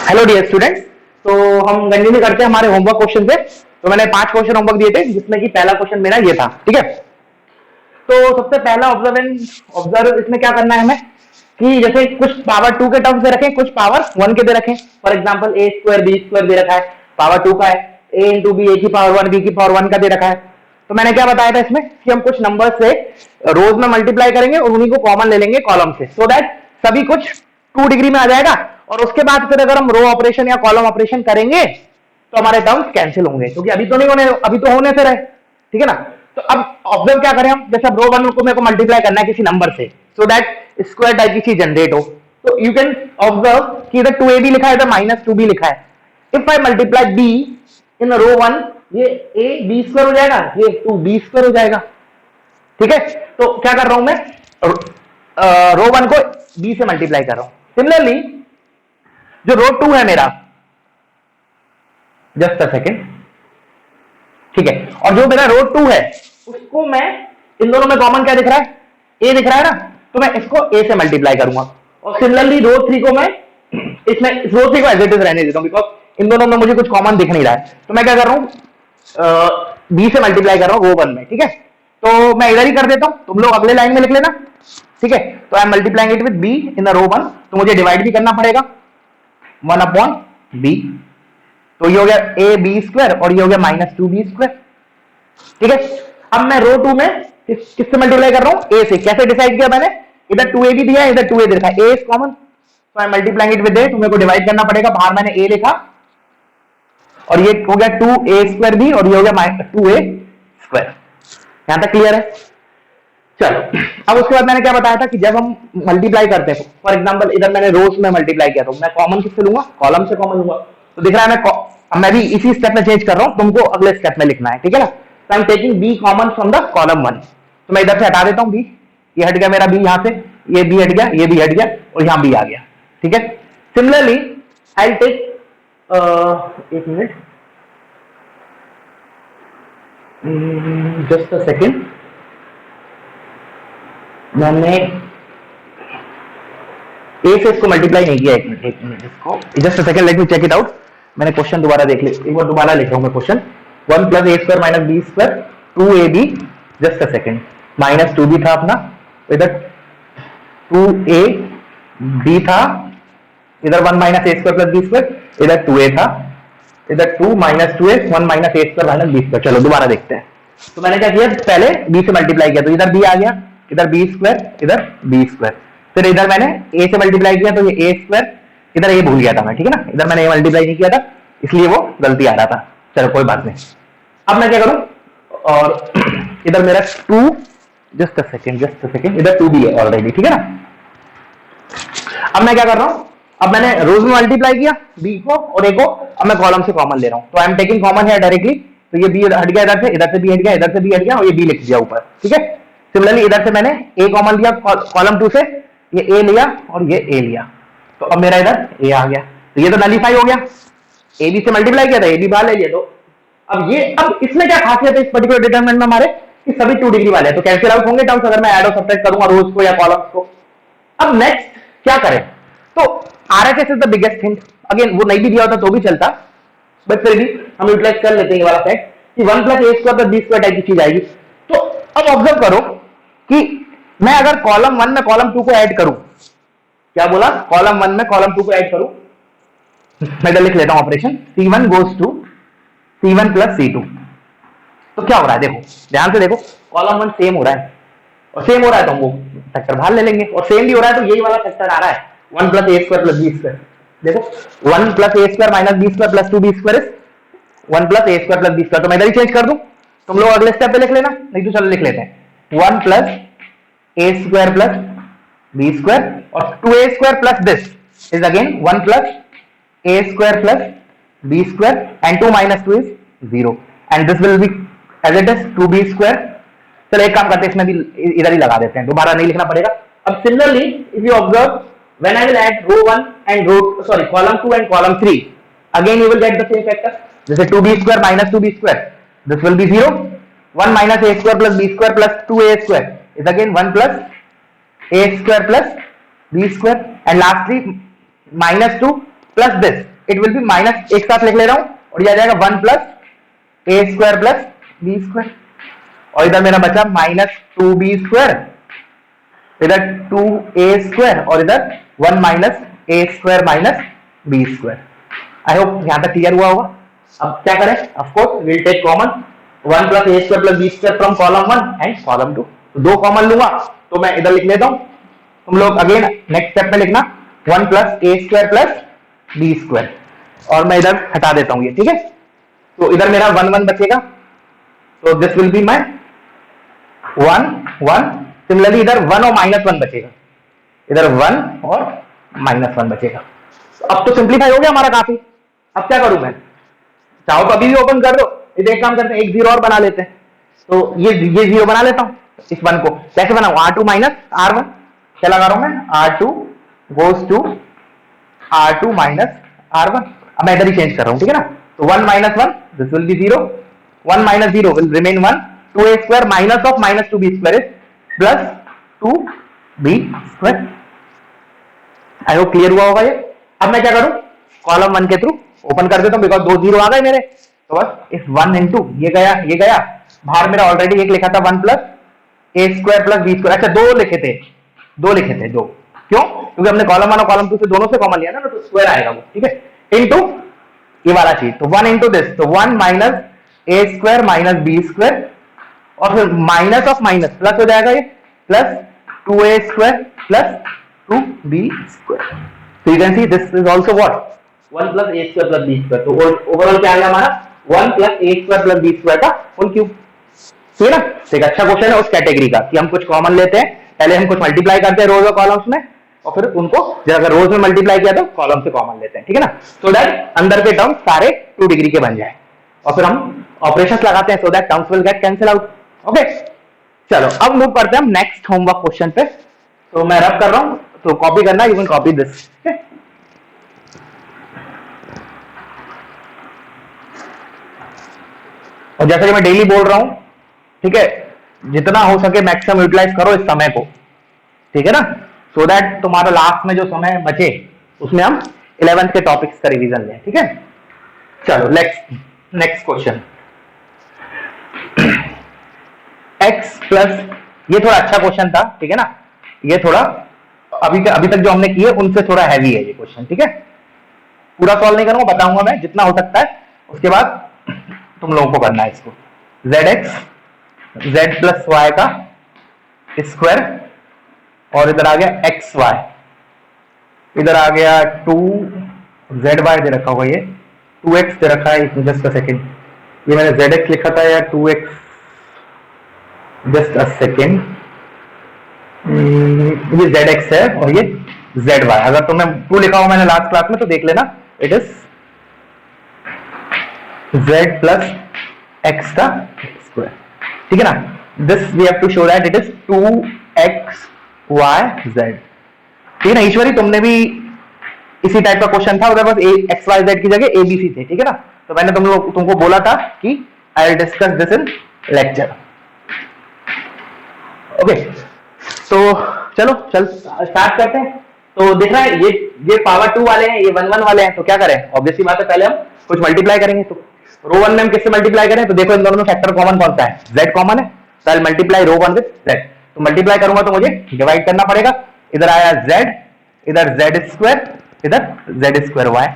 Hello dear students. तो हम continue करते हैं हमारे होमवर्क क्वेश्चन से। तो मैंने 5 क्वेश्चन होमवर्क दिए थे जिसमें कि पहला क्वेश्चन मेरा ये था, ठीक है। तो सबसे पहला ऑब्जर्व इसमें क्या करना है हमें कि जैसे कुछ पावर 2 के टर्म्स दे रखे, कुछ पावर 1 के दे रखे। For example a square b square दे रखा है, पावर 2 का है। a इंटू बी a की पावर 1 b की पावर 1 का दे रखा है। तो मैंने क्या बताया था इसमें कि हम कुछ नंबर से रोज में मल्टीप्लाई करेंगे और उन्हीं को कॉमन ले लेंगे कॉलम से, सो दैट सभी कुछ 2 डिग्री में आ जाएगा। और उसके बाद फिर अगर हम रो ऑपरेशन या कॉलम ऑपरेशन करेंगे तो हमारे टर्म्स कैंसिल होंगे, क्योंकि अभी तो नहीं होने, अभी तो होने से रहे, ठीक है ना। तो अब ऑब्जर्व क्या करें हम, जैसे अब रो 1 को मेरे को मल्टीप्लाई करना है किसी नंबर से, सो दैट स्क्वायर टाइप की चीज जनरेट हो। तो यू कैन ऑब्जर्व कि इधर 2ab लिखा है, इधर -2b लिखा है। इफ आई मल्टीप्लाई b इन रो 1, ये a b स्क्वायर हो जाएगा, ये 2b स्क्वायर हो जाएगा, ठीक है। तो क्या कर रहा हूं मैं, रो 1 को b से मल्टीप्लाई कर रहा हूं। सिमिलरली जो रो 2 है मेरा, जस्ट अ सेकेंड, ठीक है, और जो मेरा रो 2 है उसको मैं इन दोनों में कॉमन क्या दिख रहा है, a दिख रहा है ना, तो मैं इसको a से मल्टीप्लाई करूंगा। और सिमिलरली रो 3 को मैं इसमें रो 3 को एज इट इज रहने देता हूं, बिकॉज इन दोनों में मुझे कुछ कॉमन दिख नहीं रहा है। तो मैं क्या कर रहा हूं, b से मल्टीप्लाई कर रहा हूं रो 1 में, ठीक है। तो मैं इधर ही कर देता हूं, तुम लोग अगले लाइन में लिख लेना, ठीक है। तो I am multiplying it with b in the row 1, तो मुझे डिवाइड भी करना पड़ेगा 1/b। तो ये हो गया a b स्क्वायर और ये हो गया -2b स्क्वायर, ठीक है। अब मैं रो 2 में किससे मल्टीप्लाई कर रहा हूं, a से। कैसे डिसाइड किया मैंने, इधर 2ab दिया है, इधर 2a लिखा है, a इज कॉमन, तो I am multiplying it with a, तो मेरे को डिवाइड करना पड़ेगा, बाहर मैंने a लिखा और ये हो गया 2a स्क्वायर b और ये हो गया 2a स्क्वायर। यहां तक क्लियर है। चलो, अब उसके बाद मैंने क्या बताया था कि जब हम मल्टीप्लाई करते हैं, फॉर एग्जांपल इधर मैंने रोज में मल्टीप्लाई किया, तो मैं कॉमन किससे लूंगा, कॉलम से कॉमन लूंगा। तो दिख रहा है मैं भी इसी स्टेप में चेंज कर रहा हूं, तुमको अगले स्टेप में लिखना है, ठीक है ना। तो I am taking b common from the column 1, तो मैं इधर से हटा देता हूं b, ये हट गया मेरा b यहां से, ये b हट गया, ये b हट गया और यहां b आ गया, ठीक है। सिमिलरली आई विल टेक एक मिनट, जस्ट अ सेकेंड, मैंने a से इसको मल्टीप्लाई नहीं किया, एक मिनट इसको, just a second, let me check it out. मैंने क्वेश्चन दोबारा देख लिया, एक बार दोबारा लिख रहा हूं मैं question, 1 + a² - b² 2ab, just a second, -2b था अपना, इधर 2ab था, इधर 1 - a² + b², इधर 2a था, इधर 2 - 2a 1 - a² - b²। चलो दोबारा देखते हैं। तो मैंने क्या किया, पहले b से मल्टीप्लाई किया, तो इधर b आ गया, इधर b², इधर b²। फिर इधर मैंने a से मल्टीप्लाई किया, तो ये a², इधर a भूल गया था मैं, ठीक है ना, इधर मैंने a मल्टीप्लाई नहीं किया था, इसलिए वो गलती आ रहा था। चलो कोई बात नहीं। अब मैं क्या करूं, और इधर मेरा 2, जस्ट अ सेकेंड, इधर 2b है ऑलरेडी, ठीक है ना। अब मैं क्या कर रहा हूं, अब मैंने रोज में मल्टीप्लाई किया b को और a को, अब मैं कॉलम से कॉमन ले रहा हूं, तो आई एम टेकिंग कॉमन है डायरेक्टली, तो ये b हट गया, इधर से b हट गया, इधर से b हट गया और ये b लिख दिया ऊपर, ठीक है। सिमिलरली इधर से मैंने a कॉमन लिया कॉलम 2 से, ये a लिया और ये a लिया, तो अब मेरा इधर a आ गया, तो ये तो नलीफाई हो गया, a b से मल्टीप्लाई किया था, a b बाहर ले लिया। तो अब इसमें क्या खासियत है इस पर्टिकुलर डिटरमिनेंट में हमारे, कि सभी 2 डिग्री वाले हैं, तो कैंसिल आउट होंगे टर्म्स अगर मैं ऐड और सब्ट्रैक्ट करूंगा रोज को या कॉलम्स को। अब नेक्स्ट क्या करें, तो RHS is the biggest hint. Again वो नहीं भी दिया होता तो भी चलता, बट फिर भी हम यूटिलाइज कर लेते हैं ये वाला फैक्ट कि 1 + a² + b² टाइप की चीज आएगी। तो अब ऑब्जर्व करो कि मैं अगर कॉलम 1 में कॉलम 2 को ऐड करूं, क्या बोला, कॉलम 1 में कॉलम 2 को ऐड करूं, मैं इधर लिख लेता हूं operation, c1 goes to c1 + c2। तो क्या हो रहा है, देखो ध्यान से देखो, कॉलम 1 सेम हो रहा है, और सेम हो रहा है तो हम वो फैक्टर बाहर ले लेंगे, और सेम भी हो रहा है तो यही वाला फैक्टर आ रहा है 1 + a² + b²। देखो 1 + a² - b² + 2b² is 1 + a² + b², तो मैं इधर ही चेंज कर दूं, तुम लोग अगले स्टेप पे लिख लेना, नहीं तो चलो लिख लेते हैं 1 + a² + b² और 2a² + this is again 1 + a² + b² and 2 - 2 is 0 and this will be as it is 2b²। चलो एक काम करते हैं, इसमें भी इधर ही लगा देते हैं, दोबारा नहीं लिखना पड़ेगा। अब similarly if you observe, when I will add row 1 and column 2 and column 3, again you will get the same factor, जैसे 2b² - 2b², this will be 0, 1 - a² + b² + 2a² is again 1 + a² + b² and lastly -2 plus this it will be minus, एक साथ लिख ले रहा हूं, और ये आ जाएगा 1 प्लस ए स्क्वायर प्लस बी स्क्वायर, और इधर मेरा बचा माइनस 2b स्क्वायर, इधर 2a स्क्वायर, और इधर 1 minus A square minus B square. I hope यहां तक क्लियर हुआ होगा। अब क्या करें, of course will take common 1 plus A square plus B square from column 1 and column 2, तो दो कॉमन लूंगा, तो मैं इधर लिख लेता हूं, तुम लोग अगेन नेक्स्ट स्टेप में लिखना 1 प्लस ए स्क्वायर प्लस बी स्क्वायर, और मैं इधर हटा देता हूं ये, ठीक है। तो इधर मेरा 1 1 बचेगा, तो this will be my 1 1, similarly इधर 1 और -1 बचेगा, इधर 1 और -1 बचेगा। अब तो सिंप्लीफाई हो गया हमारा काफी। अब क्या करूं मैं, चाहो तो अभी भी ओपन कर दो, इधर एक काम करते हैं, एक जीरो और बना लेते हैं, तो ये जीरो बना लेता हूं, इस 1 को कैसे बनाऊं, R2 माइनस R1, क्या लगा रहा हूं मैं, R2 goes to R2 minus R1, अब मैं इधर ही चेंज कर रहा हूं, ठीक है ना। तो 1 minus 1 this will be 0, 1 minus 0 will remain 1, 2a square minus of minus 2b square is plus 2b square. I hope clear हुआ होगा ये। अब मैं क्या करूं, कॉलम 1 के थ्रू ओपन कर देता हूं, बिकॉज 2 जीरो आ गए मेरे, तो बस इस 1 इंटू ये गया, बाहर मेरा ऑलरेडी एक लिखा था 1 प्लस ए स्क्वायर प्लस बी स्क्वायर, अच्छा दो लिखे थे, क्यों, क्योंकि हमने कॉलम 1 और कॉलम 2 से दोनों से कॉमन लिया ना, तो स्क्वायर आएगा वो, ठीक है, इंटू ये वाला चीज, तो 1 इंटू दिस, तो 1 minus A square minus B square, और फिर माइनस ऑफ माइनस प्लस हो जाएगा ये, plus 2a square plus 2b square. So you can see this is also what 1 plus a square plus b square, तो overall क्या आ गया हमारा 1 plus a square plus b square का whole cube, ठीक है ना। तो एक अच्छा क्वेश्चन है उस कैटेगरी का कि हम कुछ कॉमन लेते हैं, पहले हम कुछ मल्टीप्लाई करते हैं रोज और कॉलम्स में, और फिर उनको अगर रोज में मल्टीप्लाई किया तो कॉलम से कॉमन लेते हैं, ठीक है ना, सो दैट अंदर के टर्म्स सारे 2 डिग्री के बन जाए, और फिर हम ऑपरेशंस लगाते हैं so that terms will get cancel out. Okay, चलो अब मूव करते हैं हम नेक्स्ट होमवर्क क्वेश्चन पे। तो मैं रब कर रहा हूं, तो कॉपी करना, यू कैन कॉपी दिस, और जैसे कि मैं डेली बोल रहा हूं, ठीक है, जितना हो सके मैक्सिमम यूटिलाइज करो इस समय को, ठीक है ना, सो दैट तुम्हारा लास्ट में जो समय बचे उसमें हम 11th के टॉपिक्स का रिवीजन लें, ठीक है। चलो नेक्स्ट क्वेश्चन, x प्लस, ये थोड़ा अच्छा क्वेश्चन था, ठीक है ना, ये थोड़ा अभी तक जो हमने किए उनसे थोड़ा हैवी है ये क्वेश्चन, ठीक है। पूरा सॉल्व नहीं करूंगा, बताऊंगा मैं जितना हो सकता है, उसके बाद तुम लोगों को करना है इसको, z प्लस वाई का स्क्वायर, और इधर आ गया एक्स वाई, इधर आ गया 2zy दे रखा होगा, ये 2x दे रखा है, जस्ट अ सेकेंड, ये मैंने zx लिखा था या 2x, जस्ट अ सेकेंड, ये zx है और ये zy, अगर तुमने 2 लिखा हो मैंने लास्ट क्लास में तो देख लेना, it is z plus x का स्क्वायर, ठीक है ना। This we have to show that it is 2xyz, ठीक है ना। ईश्वरी तुमने भी इसी टाइप का क्वेश्चन था, उधर बस xyz की जगह abc थे, ठीक है ना, तो मैंने तुमको बोला था कि I will discuss this in lecture. Okay, तो चलो स्टार्ट करते हैं। तो दिख रहा है ये पावर 2 वाले हैं, ये 1 1 वाले हैं, तो क्या करें, ऑब्वियसली बात है, पहले हम कुछ मल्टीप्लाई करेंगे। तो रो 1 में हम किससे मल्टीप्लाई करें, तो देखो इन दोनों में फैक्टर कॉमन कौन सा है, z कॉमन है, तो आई मल्टीप्लाई रो 1 विद z, तो मल्टीप्लाई करूंगा तो मुझे डिवाइड करना पड़ेगा, इधर आया z, इधर z स्क्वायर, इधर z स्क्वायर y।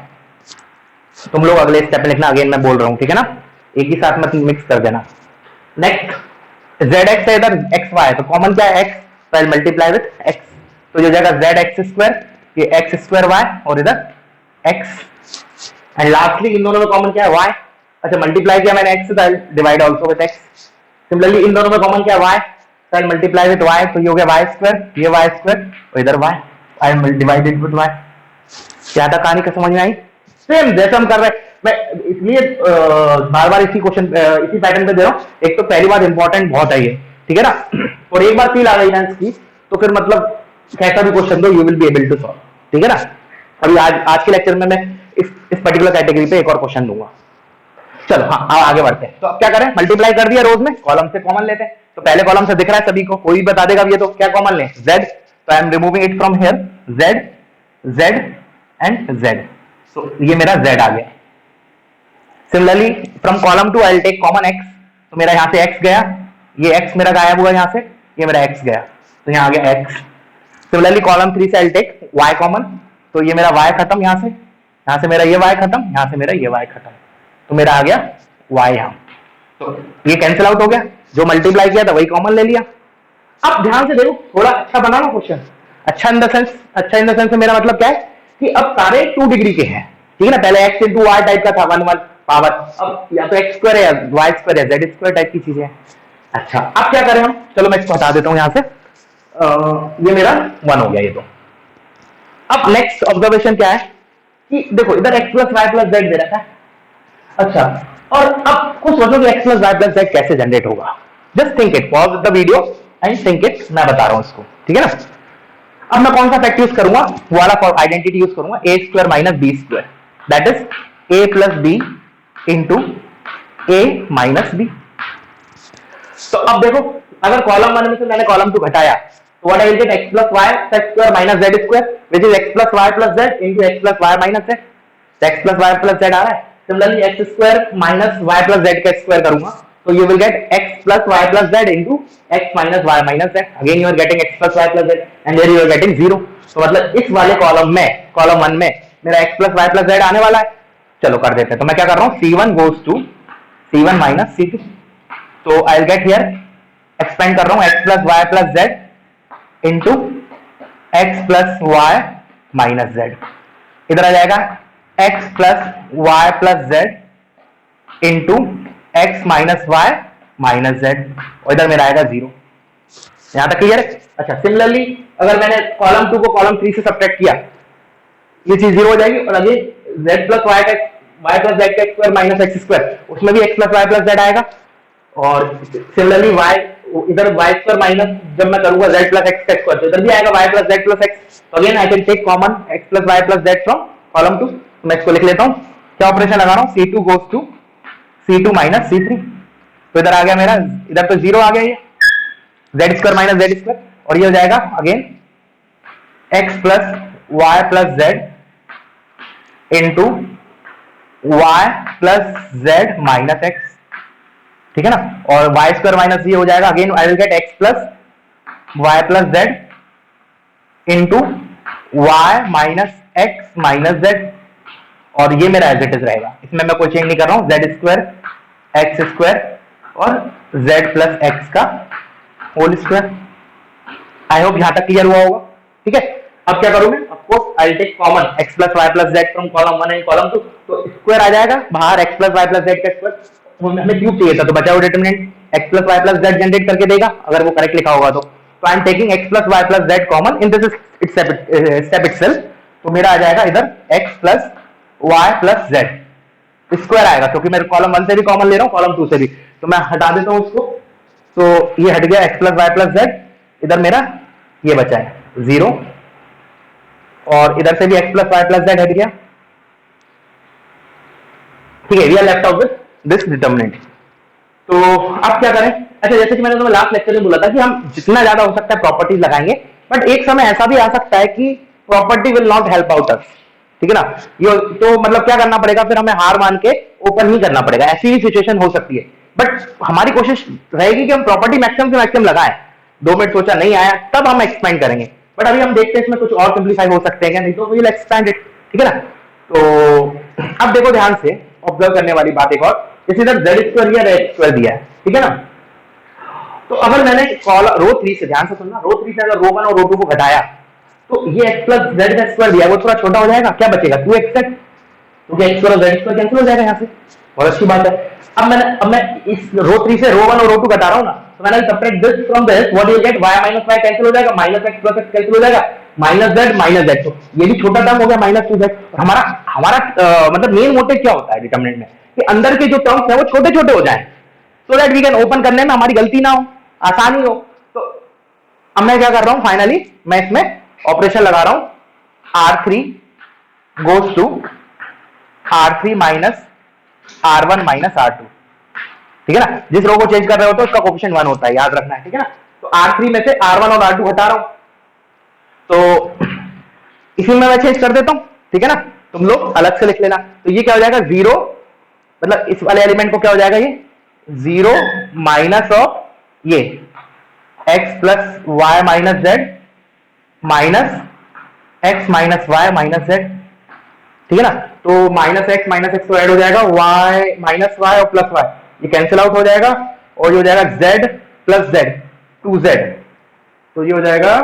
तुम लोग अगले स्टेप में लिखना, अगेन मैं बोल रहा हूं, ठीक है ना, एक ही साथ में मिक्स कर देना। नेक्स्ट zx है, इधर xy, तो कॉमन क्या है x, तो आई मल्टीप्लाई विद x, तो जो जगह zx स्क्वायर, ये x स्क्वायर y, और इधर x, एंड लास्टली इन दोनों में कॉमन क्या है y, अच्छा मल्टीप्लाई किया मैंने x से, तो I divide also with x। Similarly in दोनों में कॉमन क्या है y, तो आई मल्टीप्लाई विद y, तो ये हो गया y स्क्वायर, ये y स्क्वायर, और इधर y, I divided with y। क्या था कहानी का समझ में आई, सेम जैसे हम कर रहे हैं, मैं इसलिए बार बार इसी क्वेश्चन इसी पैटर्न पे दे रहा हूँ। एक तो पहली बात इंपॉर्टेंट बहुत है ये, ठीक है ना, और एक बार फील आ गई ना इसकी, तो फिर मतलब कैसा भी क्वेश्चन दो you will be able to solve, ठीक है ना। अभी आज के लेक्चर में मैं इस पर्टिकुलर कैटेगरी पे एक और क्वेश्चन दूंगा। चलो हाँ, अब आगे बढ़ते हैं। तो अब क्या करें, मल्टीप्लाई कर दिया रोज में, कॉलम से कॉमन लेते हैं। तो पहले कॉलम से दिख रहा है सभी को, कोई बता देगा ये तो क्या कॉमन ले, z, तो I am removing it from here, z and z, so ये मेरा z आ गया। Similarly from column two I will take common x, तो मेरा यहां से x गया, ये x मेरा गायब हुआ यहां से, ये मेरा x गया, तो यहां आ गया x। सिमिलरली कॉलम 3 से I will take y common, तो ये मेरा y खत्म, यहां से मेरा ये y खत्म, यहां से मेरा ये y खत्म, तो मेरा आ गया y यहां। तो ये कैंसिल आउट हो गया, जो मल्टीप्लाई किया था वही कॉमन ले लिया। अब ध्यान से देखो, थोड़ा अच्छा बना ना क्वेश्चन, अच्छा इन द सेंस मेरा मतलब क्या है कि अब सारे 2 डिग्री के हैं, ठीक है ना। पहले x इंटू वाई टाइप का था 1 1 पावर, अब या तो x स्क्वायर है या y स्क्वायर या z स्क्वायर टाइप की चीजें हैं। अच्छा अब क्या करें हम, चलो मैं इसको हटा देता हूं यहां से, ये मेरा 1 हो गया ये तो। अब नेक्स्ट ऑब्जर्वेशन क्या है कि देखो इधर x plus Y plus z दे रखा है। अच्छा, और अब कुछ सोचो कि x plus Y plus z कैसे जनरेट होगा। Just think it, pause the video and think it, मैं बता रहा हूं इसको, ठीक है ना। अब मैं कौन सा फैक्ट यूज करूंगा, वो वाला आइडेंटिटी यूज करूंगा, a square minus B square, that is a plus B into a minus B. तो अब देखो, अगर कॉलम 1 में से मैंने कॉलम 2 घटाया, तो what I will get x plus y square minus z square, which is x plus y plus z into x plus y minus z। x plus y plus z आ रहा है। Similarly x square minus y plus z का square करूंगा, तो you will get x plus y plus z into x minus y minus z. Again you are getting x plus y plus z and there you are getting 0. तो मतलब इस वाले column में, column 1 में मेरा x plus y plus z आने वाला है। चलो कर देते हैं, तो मैं क्या कर रहा हूँ, c1 goes to c1 minus c2, तो I'll get here, एक्सपेंड कर रहा हूँ x plus y plus z into x plus y minus z। इधर आ जाएगा x plus y plus z into x minus Y minus Z, और इधर मेरा आएगा 0। यहां तक क्लियर है। अच्छा, सिमिलरली अगर मैंने कॉलम 2 को कॉलम 3 से सब्ट्रैक्ट किया, ये चीज 0 हो जाएगी, और अभी z प्लस वाई का y प्लस जेड का स्क्वायर माइनस एक्स स्क्वायर, उसमें भी x plus Y plus z आएगा। और सिमिलरली y, इधर y स्क्वायर माइनस जब मैं करूंगा z प्लस एक्स का स्क्वायर, तो इधर भी आएगा y plus z plus x. तो again I can take common x plus Y plus Z from column 2। मैं इसको लिख लेता हूं, क्या ऑपरेशन लगा रहा हूं, c2 goes to c2 minus c3, तो इधर आ गया मेरा, इधर तो 0 आ गया, ये z square minus Z square, और ये हो जाएगा again x plus Y plus Z into Y plus Z minus X, ठीक है ना। और y स्क्वायर माइनस ये हो जाएगा, again I will get x plus Y plus Z into Y minus X minus Z, और ये मेरा एज इट इज रहेगा, इसमें मैं कोई चेंज नहीं कर रहा हूं, z स्क्वायर एक्स स्क्वायर और z प्लस एक्स का होल स्क्वायर। आई होप यहां तक क्लियर हुआ होगा, ठीक है। अब क्या करूं मैं, of course I will take common x plus Y plus Z from column 1 and column 2, तो स्क्वायर आ जाएगा बाहर, x plus Y plus Z का स्क्वायर, हमें क्यूब चाहिए था, तो बचा हुआ determinant x plus Y plus Z generate करके देगा, अगर वो करेक्ट लिखा होगा तो। I am taking x plus Y plus Z common in this step itself, तो मेरा आ जाएगा इधर x plus Y plus Z square आएगा, क्योंकि मैं कॉलम 1 से भी कॉमन ले रहा हूँ, कॉलम 2 से भी, तो मैं हटा देता हूँ उसको, तो ये हट गया x plus Y plus Z, इधर मेरा ये बचा है 0, और इधर से भी x plus Y plus Z हट गया, ठीक है। We are left out with this determinant. तो अब क्या करें, अच्छा जैसे कि मैंने तुम्हें लास्ट लेक्चर में बोला था कि हम जितना ज्यादा हो सकता है प्रॉपर्टीज लगाएंगे, बट एक समय ऐसा भी आ सकता है कि property will not help out us, ठीक है ना। ये तो मतलब क्या करना पड़ेगा, फिर हमें हार मान के ओपन ही करना पड़ेगा, ऐसी भी सिचुएशन हो सकती है। बट हमारी कोशिश रहेगी कि हम प्रॉपर्टी मैक्सिमम से मैक्सिमम लगाएं। 2 मिनट सोचा नहीं आया, तब हम एक्सपेंड करेंगे, बट अभी हम देखते हैं इसमें कुछ और सिंप्लीफाई हो सकते हैं क्या, नहीं तो वी विल एक्सपेंड इट, ठीक है ना। तो अब देखो ध्यान से, ऑब्जर्व करने वाली बात एक और, जैसे इधर z स्क्वायर या x स्क्वायर दिया है, ठीक है ना। तो अगर मैंने रो 3 से, ध्यान से सुनना, रो 3 से अगर रो 1 और रो 2 को घटाया, तो ये x प्लस जेड का स्क्वायर दिया है, वो थोड़ा छोटा हो जाएगा, क्या बचेगा 2x, क्योंकि x स्क्वायर और z स्क्वायर कैंसिल हो जाएगा यहाँ से, बहुत अच्छी बात है। अब मैं इस रो 3 से रो 1 और रो 2 घटा रहा हूं ना, तो मैंने subtract this from this, what you get y minus y cancel हो जाएगा, minus x plus x cancel हो जाएगा, माइनस z, तो ये भी छोटा टर्म हो गया माइनस 2z। हमारा मतलब मेन मोटिव क्या होता है डिटरमिनेंट में, कि अंदर के जो टर्म्स है वो छोटे छोटे हो जाएं, so that we can open करने में हमारी गलती ना हो, आसानी हो। तो अब मैं क्या कर रहा हूं, फाइनली मैं इसमें ऑपरेशन लगा रहा हूं, R3 goes to R3 minus R1 minus R2, ठीक है ना। जिस रो को चेंज कर रहे हो तो उसका कोएफिशिएंट 1 होता है, याद रखना है, ठीक है ना। तो R3 में से R1 और R2 हटा रहा हूं, तो इसी में मैं चेंज कर देता हूं, ठीक है ना। तुम लोग अलग से लिख लेना। तो ये क्या हो जाएगा, 0 मतलब इस वाले एलिमेंट को क्या हो जाएगा, ये 0 माइनस ऑफ ये x plus Y minus Z minus x minus Y minus Z, ठीक है ना। तो माइनस एक्स तो ऐड हो जाएगा y माइनस वाई और प्लस वाई, ये कैंसिल आउट हो जाएगा और ये हो जाएगा z प्लस जेड 2z। तो ये हो जाएगा,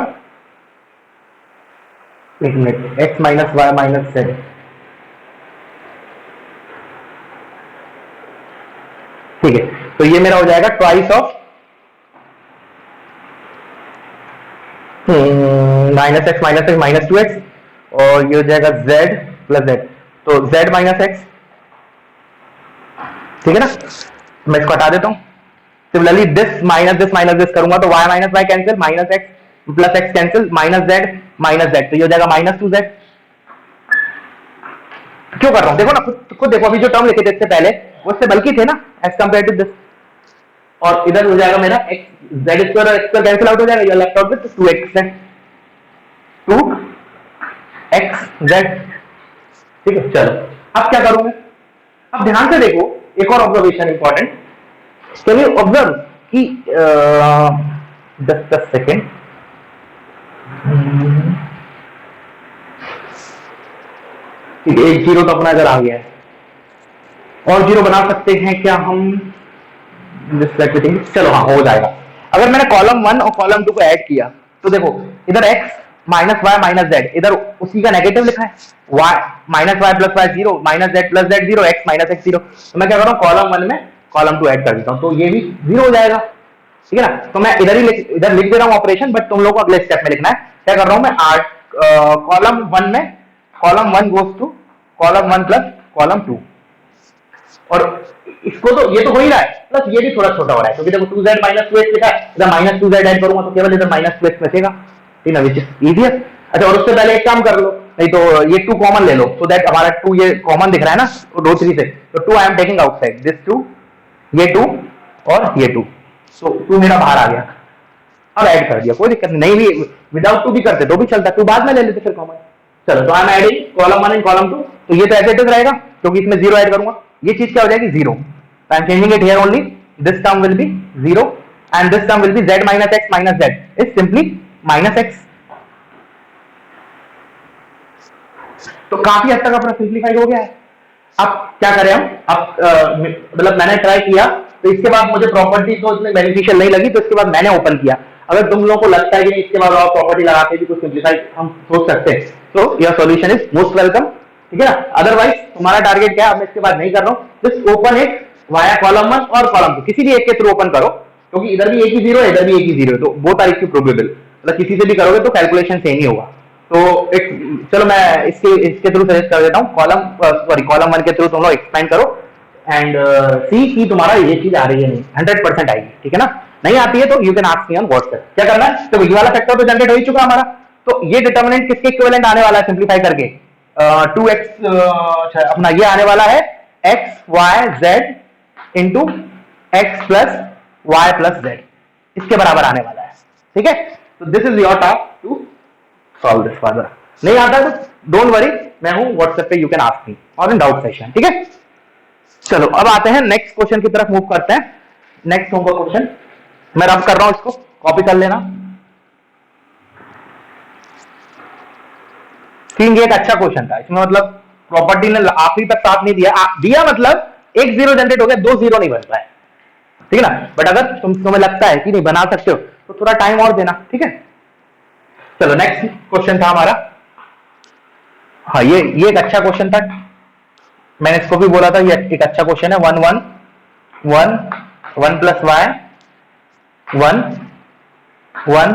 एक minute, x minus Y minus Z, ठीक है। तो ये मेरा हो जाएगा twice of -x minus 2x और ये हो जाएगा z प्लस z, तो z माइनस एक्स, ठीक है ना। मैं इसको हटा देता हूं। सिमिलरली दिस माइनस दिस करूंगा तो y minus Y cancel, minus X plus X cancel, minus Z, तो ये हो जाएगा -2z। क्यों कर रहा हूं, देखो ना, खुद देखो, अभी जो टर्म लिखे थे इससे पहले वो इससे बल्कि थे ना एज कंपेयर टू दिस, और इधर हो जाएगा मेरा x z स्क्वायर और x स्क्वायर कैंसिल आउट हो जाएगा, ये left out with 2x 2xz, ठीक है। चलो अब क्या करूंगा, अब ध्यान से देखो, एक और observation important, can you observe कि जस्ट अ सेकेंड, ठीक है, एक जीरो तो अपना इधर आ गया है, और जीरो बना सकते हैं क्या हम, चलो हाँ हो जाएगा। अगर मैंने कॉलम 1 और कॉलम 2 को ऐड किया तो देखो इधर x minus Y minus z, इधर उसी का नेगेटिव लिखा है, y minus y plus y 0, minus z plus z 0, x minus x 0। तो मैं क्या कर रहा हूँ, कॉलम 1 में कॉलम 2 ऐड कर देता हूँ, तो ये भी 0 हो जाएगा, ठीक है ना। तो मैं इधर लिख दे रहा हूँ ऑपरेशन, बट तुम लोग को अगले स्टेप में लिखना है। क्या कर रहा हूँ मैं, कॉलम 1 में column 1 goes to column 1 plus column 2, और इसको तो ये तो हो ही रहा है, प्लस ये भी थोड़ा छोटा हो रहा है, क्योंकि देखो 2z माइनस 2x लिखा है, इधर माइनस 2z ऐड करूंगा तो केवल इधर माइनस 2x बचेगा, ठीक है, विच इज ईजियर। अच्छा, और उससे पहले एक काम कर लो, नहीं तो ये 2 कॉमन ले लो, सो दैट हमारा 2 ये कॉमन दिख रहा है ना रो 3 से, तो 2 आई एम टेकिंग आउटसाइड, दिस 2, ये 2 और ये 2, सो 2 मेरा बाहर आ गया। अब ऐड कर दिया, कोई दिक्कत नहीं, भी विदाउट 2 भी करते तो भी चलता, 2 बाद में ले लेते फिर कॉमन। चलो, तो I am adding column 1 and column 2, तो ये तो ऐसे इट इज रहेगा क्योंकि इसमें 0 ऐड करूंगा, ये चीज क्या हो जाएगी 0, I am changing it here only, this term will be 0 and this term will be z minus x minus z is simply minus x। तो काफी हद तक अपना सिंप्लीफाइड हो गया है। अब क्या करें हम, अब मतलब मैंने ट्राई किया तो इसके बाद मुझे प्रॉपर्टी तो इसमें बेनिफिशियल नहीं लगी, तो इसके बाद मैंने ओपन किया। अगर तुम लोगों को लगता है कि इसके बाद और प्रॉपर्टी लगा के भी कुछ सिंप्लीफाई हम सोच सकते हैं, तो your solution is most welcome, ठीक है ना। अदरवाइज तुम्हारा टारगेट क्या है, अब मैं इसके बाद नहीं कर रहा हूँ, just open it via column 1 और कॉलम 2, किसी भी एक के थ्रू ओपन करो, क्योंकि इधर भी एक ही 0 है, इधर भी एक ही 0 है, तो वो तारीख की प्रोबेबल, मतलब किसी से भी करोगे तो कैलकुलेशन सेम ही होगा। तो एक, चलो मैं इसके थ्रू सजेस्ट कर देता हूँ, कॉलम 1 के थ्रू तुम लोग एक्सपेंड करो एंड सी कि तुम्हारा ये चीज आ रही है नहीं, 100% आएगी, ठीक है ना। नहीं आती है तो you can ask me on WhatsApp. क्या करना है, तो ये वाला फैक्टर तो जनरेट हो ही चुका हमारा, तो ये डिटर्मिनेंट किसके इक्विवेलेंट आने वाला है सिंप्लीफाई करके, 2x, अपना ये आने वाला है x y z into x plus Y plus z, इसके बराबर आने वाला है, ठीक है। तो this is your task to solve this further. नहीं आता तो डोंट वरी, मैं हूं व्हाट्सएप पे, यू कैन आस्क मी और इन डाउट सेशन, ठीक है। चलो अब आते हैं नेक्स्ट क्वेश्चन की तरफ, मूव करते हैं। नेक्स्ट होमवर्क क्वेश्चन मैं रब कर रहा हूं, इसको कॉपी कर लेना। सीइंग एक अच्छा क्वेश्चन था, इसमें मतलब प्रॉपर्टी ने आखिरी तक साथ नहीं दिया मतलब एक 0 जनरेट हो गया, 2 0 नहीं बन रहा है, ठीक है ना। बट अगर तुम्हें लगता है कि नहीं बना सकते हो तो थोड़ा टाइम और देना, ठीक है। चलो नेक्स्ट क्वेश्चन था हमारा, हाँ ये एक अच्छा क्वेश्चन था, मैंने इसको भी बोला था, ये एक अच्छा क्वेश्चन है। 1 1 1 1 प्लस वाई 1 1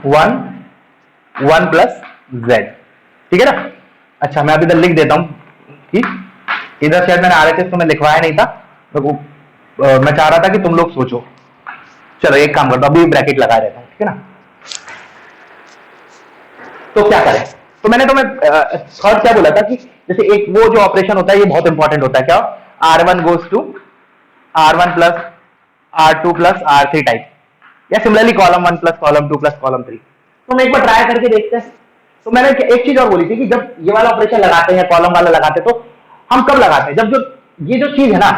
1 1 प्लस जेड, ठीक है ना। अच्छा, मैं अभी इधर लिख देता हूं कि इधर शायद मैंने आरएचएस तो मैं लिखवाया नहीं था, तो मैं चाह रहा था कि तुम लोग सोचो। चलो एक काम करता हूं, अभी ब्रैकेट लगा देता हूं, ठीक है ना। तो क्या करें, तो मैंने तुम्हें थर्ड क्या बोला था कि जैसे एक वो जो ऑपरेशन होता है ये बहुत इंपॉर्टेंट होता है, क्या, R1 goes to R1 plus R2 plus R3 type, या similarly column 1 plus column 2 plus column 3। तो हम एक बार ट्राई करके देखते हैं, तो मैंने एक चीज और बोली थी कि जब ये वाला ऑपरेशन लगाते हैं, कॉलम वाला लगाते हैं, तो हम कब लगाते हैं, जब जो ये जो चीज है ना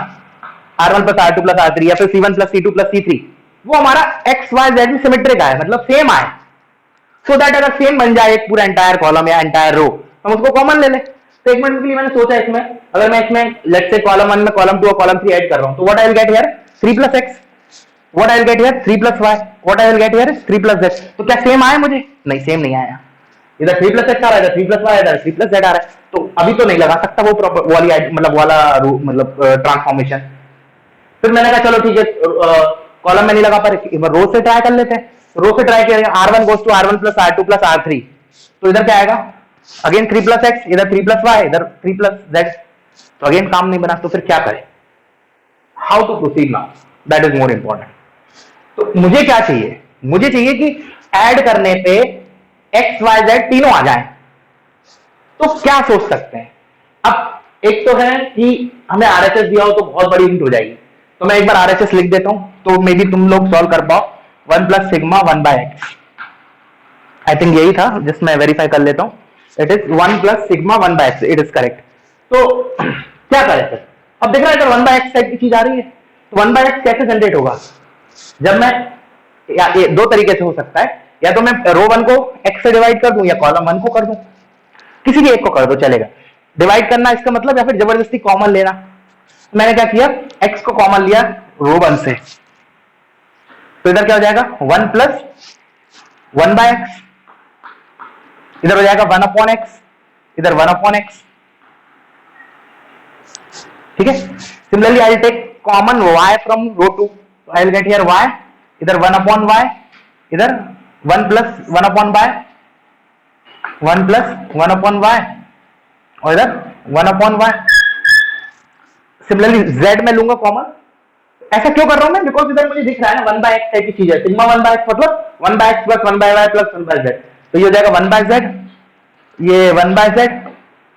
R1 plus R2 plus R3 या फिर C1 plus C2 plus C3 वो हमारा एक्स वाई जेड में सिमेट्रिक आए, मतलब सेम आए, सो दैट अगर सेम बन जाए एक पूरा एंटायर कॉलम या एंटायर रो, हम उसको कॉमन ले लें। तो एक मिनट के लिए मैंने सोचा इसमें, अगर मैं इसमें लेट्स से कॉलम 1 में कॉलम 2 और कॉलम 3 ऐड कर रहा हूं, तो what I will get here 3 plus x, what I will get here 3 plus y, what I will get here 3 plus z। तो क्या सेम आया मुझे? नहीं, सेम नहीं आया। इधर 3 प्लस x आ रहा है, इधर 3 प्लस y, इधर 3 प्लस z आ रहा है। तो अभी तो नहीं लगा सकता वो प्रॉपर वाली मतलब वाला मतलब ट्रांसफॉर्मेशन। फिर मैंने कहा चलो ठीक है, कॉलम में नहीं लगा पर रो से ट्राई कर लेते हैं। रो से ट्राई करेंगे, R1 goes to R1 plus R2 plus R3, तो इधर क्या आएगा अगेन 3 प्लस x, इधर 3 प्लस y, इधर 3 प्लस z। तो अगेन काम नहीं बना, तो फिर क्या करें, how to proceed now, that is more important. तो मुझे क्या चाहिए, मुझे चाहिए कि ऐड करने पे x y z तीनों आ जाएं। तो क्या सोच सकते हैं? अब एक तो है कि हमें RHS दिया हो तो बहुत बड़ी हिंट हो जाएगी, तो मैं एक बार RHS लिख देता हूं, तो मे बी तुम लोग सॉल्व कर पाओ। 1 plus sigma 1 by x, I think यही था, जिसमें मैं वेरीफाई कर लेता हूं। It is 1 plus sigma 1 by x, it is correct. तो क्या करें फिर? अब देख रहा है अगर 1 बाय एक्स टाइप की चीज आ रही है, तो 1 बाय एक्स कैसे जनरेट होगा? जब मैं या दो तरीके से हो सकता है, या तो मैं रो 1 को x से डिवाइड कर दूं या कॉलम 1 को कर दूं, किसी भी एक को कर दो चलेगा। डिवाइड करना इसका मतलब, या फिर जबरदस्ती कॉमन लेना। मैंने क्या किया, x को कॉमन लिया रो 1 से, तो इधर क्या हो जाएगा 1 प्लस 1 बाय एक्स, इधर हो जाएगा 1 अपॉन एक्स, इधर 1 अपॉन एक्स, ठीक है। Similarly I will take common y from row 2, तो I will get here y, इधर 1 अपॉन y, इधर 1 plus 1 upon y, 1 plus 1 upon y, और इधर 1 अपॉन y। सिमिलरली z में लूंगा कॉमन। ऐसा क्यों कर रहा हूं मैं? बिकॉज इधर मुझे दिख रहा है ना 1 बाय x टाइप की चीज है, सिग्मा 1 बाय x मतलब 1 by x plus 1 by y plus 1 by z, तो ये हो जाएगा 1 बाय z, ये 1 by z,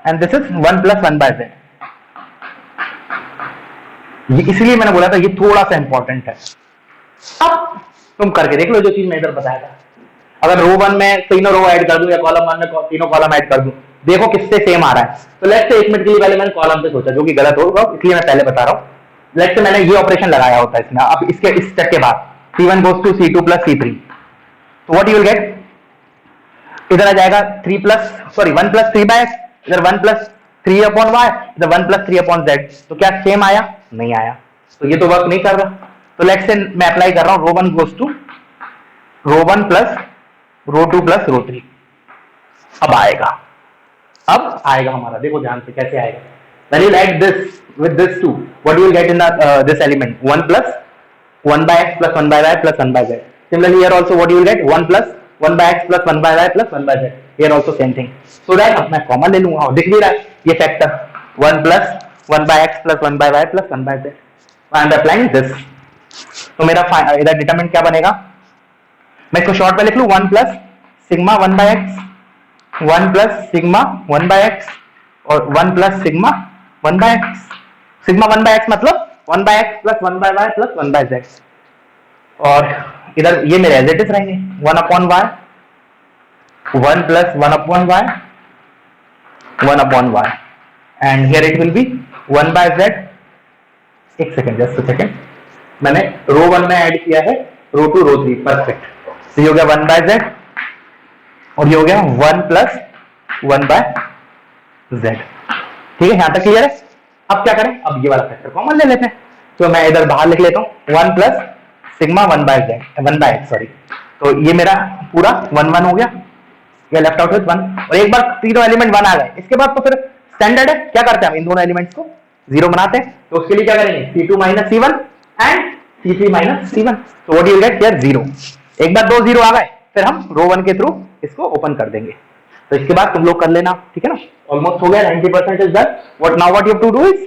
and this is 1 plus 1 by z। ये इसलिए मैंने बोला था ये थोड़ा सा इंपॉर्टेंट है। अब तुम करके देख लो जो चीज मैं इधर बताया था। अगर रो 1 में तीनों रो ऐड कर दूं या कॉलम 1 में तीनों कॉलम ऐड कर दूं, देखो किससे सेम आ रहा है। तो लेट्स से 1 मिनट के लिए पहले मैंने कॉलम पे सोचा, जो कि गलत होगा, इसलिए मैं पहले बता रहा हूं। लेट्स से मैंने ये ऑपरेशन लगाया होता है इसमें। अब इसके इस स्टेप के बाद C1 goes to C2 plus C3, तो व्हाट यू विल गेट, इधर आ जाएगा 3 plus sorry 1 plus 3 by x, इधर 1 प्लस 3 अपॉन y, इधर 1 प्लस 3 अपॉन z। तो क्या सेम आया? नहीं आया, तो ये तो वर्क नहीं कर रहा। तो लेट्स से मैं अप्लाई कर रहा हूं row 1 goes to row 1 plus row 2 plus row 3। अब आएगा हमारा, देखो ध्यान से कैसे आएगा। When you add this with this 2, what you will get in the this element? 1 plus 1 by x plus 1 by y plus 1 by z. Similarly here also what you will get? 1 plus 1 by x plus 1 by y plus 1 by z. Here also same thing. So that अब मैं common ले लूंगा, दिख भी रहा है ये factor 1 plus 1 by x plus 1 by y plus 1 by z. I am applying this. तो मेरा इधर डिटरमिनेंट क्या बनेगा? मैं इसको शॉर्ट में लिख लूं 1 plus sigma 1 by x, 1 plus sigma 1 by x और 1 plus sigma 1 by x। Sigma 1 by x मतलब 1 by x plus 1 by y plus 1 by z, और इधर ये मेरे एज इट इज रहेंगे 1 upon y, 1 plus 1 upon y, 1 upon y, and here it will be 1 by z। एक second, just a second, मैंने रो 1 में add किया है रो 2 रो 3, परफेक्ट। तो ये हो गया 1 by z और ये हो गया 1 plus 1 by z। ठीक है, यहां तक क्लियर है? अब क्या करें, अब ये वाला फैक्टर कॉमन ले लेते हैं। तो मैं इधर बाहर लिख लेता हूं 1 plus sigma 1 by z 1 by x sorry. तो ये मेरा पूरा 1 1 हो गया, ये लेफ्ट आउट विद 1। और एक बार तीनों एलिमेंट 1 आ गए, इसके बाद तो फिर स्टैंडर्ड है, क्या करते हैं हम इन दोनों एलिमेंट्स को 0 बनाते हैं। तो उसके लिए क्या करेंगे C2 minus C1 and C3 minus C1। तो what you will get here 0। एक बार 2 0 आ गए, फिर हम रो 1 के थ्रू इसको ओपन कर देंगे। तो इसके बाद तुम लोग कर लेना, ठीक है ना? ऑलमोस्ट हो गया, 90% is done. What now what you have to do is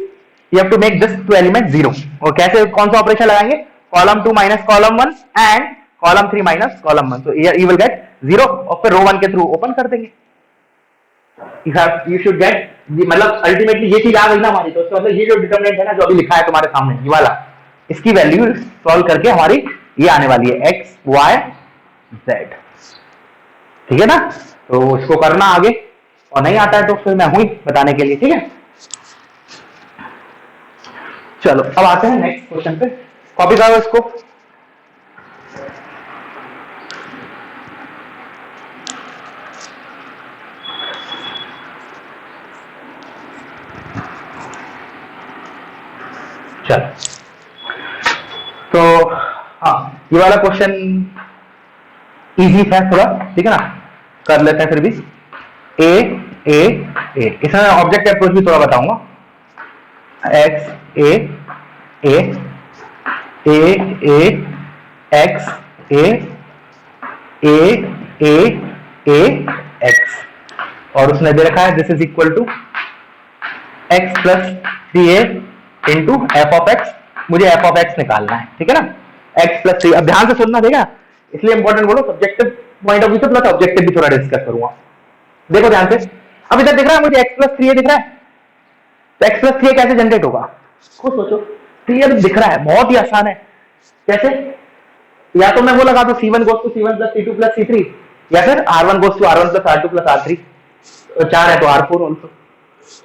you have to make this to element 0। और कैसे, कौन सा ऑपरेशन लगाएंगे? Column 2 minus column 1 and column 3 minus column 1। तो यू विल गेट 0 और फिर रो 1 के थ्रू ओपन कर देंगे। यू शुड गेट, मतलब अल्टीमेटली ये चीज आ गई ना हमारी, तो मतलब ये जो डिटरमिनेंट है ना जो अभी लिखा है तुम्हारे सामने ये वाला, इसकी वैल्यू सॉल्व करके हमारी ये आने वाली है x y z। ठीक है ना? तो इसको करना आगे, और नहीं आता है तो फिर मैं हुई बताने के लिए, ठीक है। चलो अब आते हैं नेक्स्ट क्वेश्चन पे, कॉपी करो इसको। चलो तो हाँ, ये वाला क्वेश्चन इजी है थोड़ा, ठीक है ना, कर लेते हैं फिर भी। ए ए ए, इसमें ऑब्जेक्ट अप्रोच भी थोड़ा बताऊंगा। X a a a x a a x, और उसने दे रखा है this is equal to x plus 3a into f of x. मुझे एफ ऑफ एक्स निकालना है, ठीक है ना, एक्स प्लस 3। अब ध्यान से सुनना, ठीक है, इसलिए इंपॉर्टेंट बोलो, सब्जेक्टिव पॉइंट ऑफ व्यू से प्लस ऑब्जेक्टिव भी थोड़ा डिस्कस करूंगा। देखो ध्यान से, अब इधर दिख रहा है मुझे एक्स प्लस 3a दिख रहा है, तो एक्स प्लस 3a कैसे जनरेट होगा, खुद सोचो। क्लियर दिख रहा है, बहुत ही आसान है। कैसे, या तो मैं वो लगा दूं C1 goes to C1 plus C2 plus C3, या फिर R1 goes to R1 plus R2 plus R3, 4 है तो R4 ऑल्सो।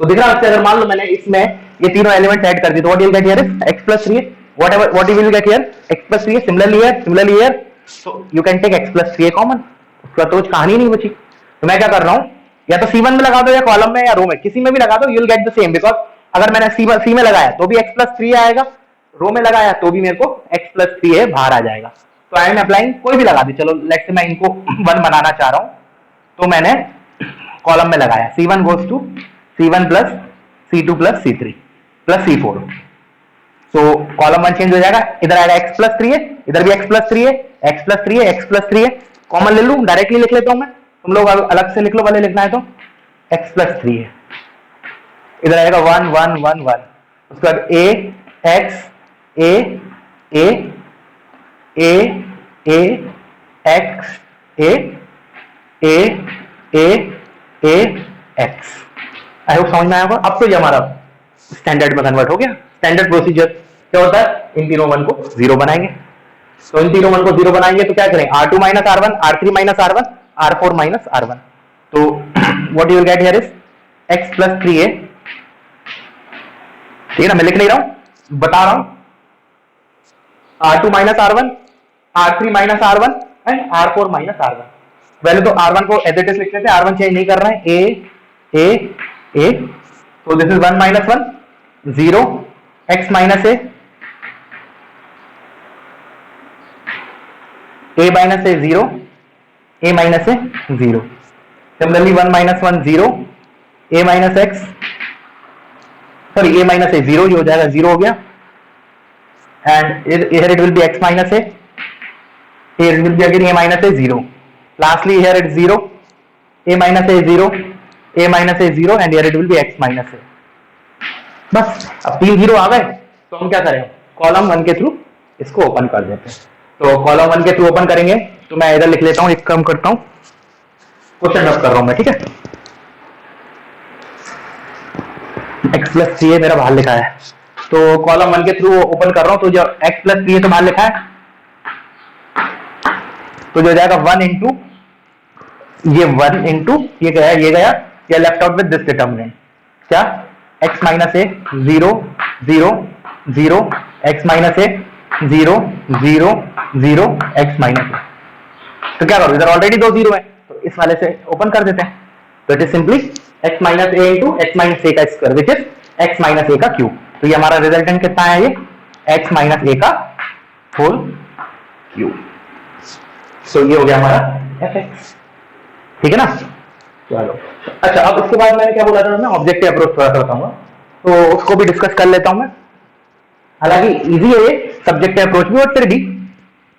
तो दिख रहा है, अगर मान लो मैंने इसमें ये तीनों एलिमेंट ऐड कर दिए, तो what you will get here is x plus 3a, what you will get here x plus 3a, similarly here so you can take x plus 3a common, उसका तो कुछ कहानी नहीं बची। तो मैं क्या कर रहा हूं, या तो C1 में लगा दो, या कॉलम में या रो में, किसी में भी लगा दो, you will get the same, because अगर मैंने C में लगाया तो भी x प्लस 3a आएगा, रो में लगाया तो भी मेरे को x प्लस 3a बाहर आ जाएगा। तो आई एम अप्लाइंग, कोई भी लगा दी, चलो लेट्स से मैं इनको 1 बनाना चाह रहा हूं, तो मैंने कॉलम में लगाया C1 goes to C1 plus C2 plus C3 plus C4। So column 1 change हो जाएगा, इधर आएगा x प्लस 3a, इधर भी x plus 3a, x plus 3a, x plus 3a, common ले लूं, डायरेक्टली लिख लेता हूं मैं, तुम लोग अलग से लिख लो, वाले लिखना है तो x प्लस 3a, इधर आएगा 1 1 1 1, उसके बाद a x a a a a x a a a a x। I hope समझ में आया होगा। अब तो ये हमारा स्टैंडर्ड में कन्वर्ट हो गया। स्टैंडर्ड प्रोसीजर क्या होता है, इन तीनों वन को 0 बनाएंगे, तो इन तीनों वन को 0 बनाएंगे तो क्या करें, R2 minus R1, R3 minus R1, R4 minus R1। तो what you will get here is x plus 3a, ठीक है ना, मैं लिख नहीं रहा हूं, बता रहा हूं, R2 minus R1, R3 minus R1 and R4 minus R1। पहले तो R1 को एज इट इज लिख लेते हैं, R1 चेंज नहीं कर रहे हैं, a so this is 1 minus 1 0 x minus a minus a 0 a minus a 0, similarly 1 minus 1 0 a minus x, sorry a minus a 0, ये हो जाएगा 0 हो गया, and here it will be x minus a, here it will be again a minus a 0, lastly here it's 0 a minus a 0 a minus a 0 and here it will be x minus a। बस अब 3 0 आ गए, तो हम क्या करें, column 1 के through इसको open कर देते हैं। तो कॉलम 1 के थ्रू ओपन करेंगे, तो मैं इधर लिख लेता हूं, एक काम करता हूं, क्वेश्चन रब कर रहा हूं मैं, ठीक है। x प्लस 3a मेरा बाहर लिखा है, तो कॉलम 1 के थ्रू ओपन कर रहा हूं, तो जो x प्लस 3a तो बाहर लिखा है, तो जो जाएगा 1 इंटू ये 1 इंटू ये गया, ये गया, या left out with this determinant, क्या x माइनस ए 0 0 0 x माइनस ए 0 0 0 x माइनस ए। तो क्या करो, इधर ऑलरेडी 2 0 है, तो इस वाले से ओपन कर देते हैं, तो it is simply x minus a into x minus a का square which is x minus a का क्यूब। तो ये हमारा रिजल्टेंट कितना है, ये x माइनस ए का होल क्यूब। सो ये हो गया हमारा fx, ठीक है ना। चलो अच्छा, अब उसके बाद मैंने क्या बोला था, मैं ऑब्जेक्टिव अप्रोच थोड़ा सा बताऊंगा, तो उसको भी डिस्कस कर लेता हूं मैं। हालांकि इजी है ये सब्जेक्टिव अप्रोच भी, और फिर भी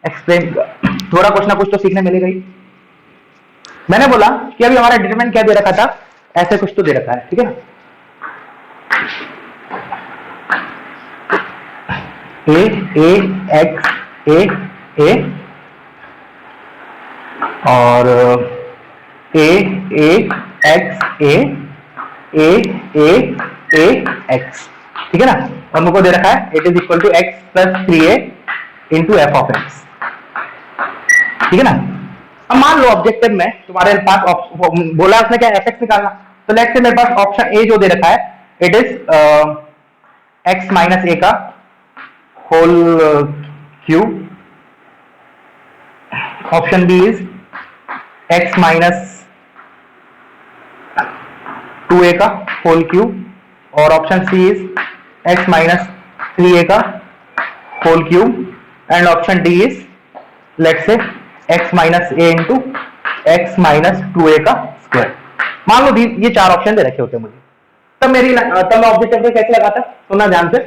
एक्सप्लेन थोड़ा कुछ ना कुछ तो सीखने मिलेगा ही। मैंने बोला कि अभी हमारा डिटरमिनेंट क्या दे रखा था, ऐसे कुछ तो दे रखा है, ठीक है ना, a x a और a x a x, ठीक है ना, और मुझको दे रखा है it is equal to x plus 3a into f of x, ठीक है ना। अब मान लो ऑब्जेक्टिव में तुम्हारे पास बोला उसने क्या एफ एक्स निकालना, तो लेट्स से मेरे पास ऑप्शन ए जो दे रखा है it is x minus a का whole cube, option b is x minus 2a का होल क्यूब, और option c is x minus 3a का whole cube, and option d is let's say x minus a into x minus 2a का square. मान लो ये चार option दे रखे होते मुझे, तब मैं ऑब्जेक्टिव कैसे लगाता, सुनना ध्यान से।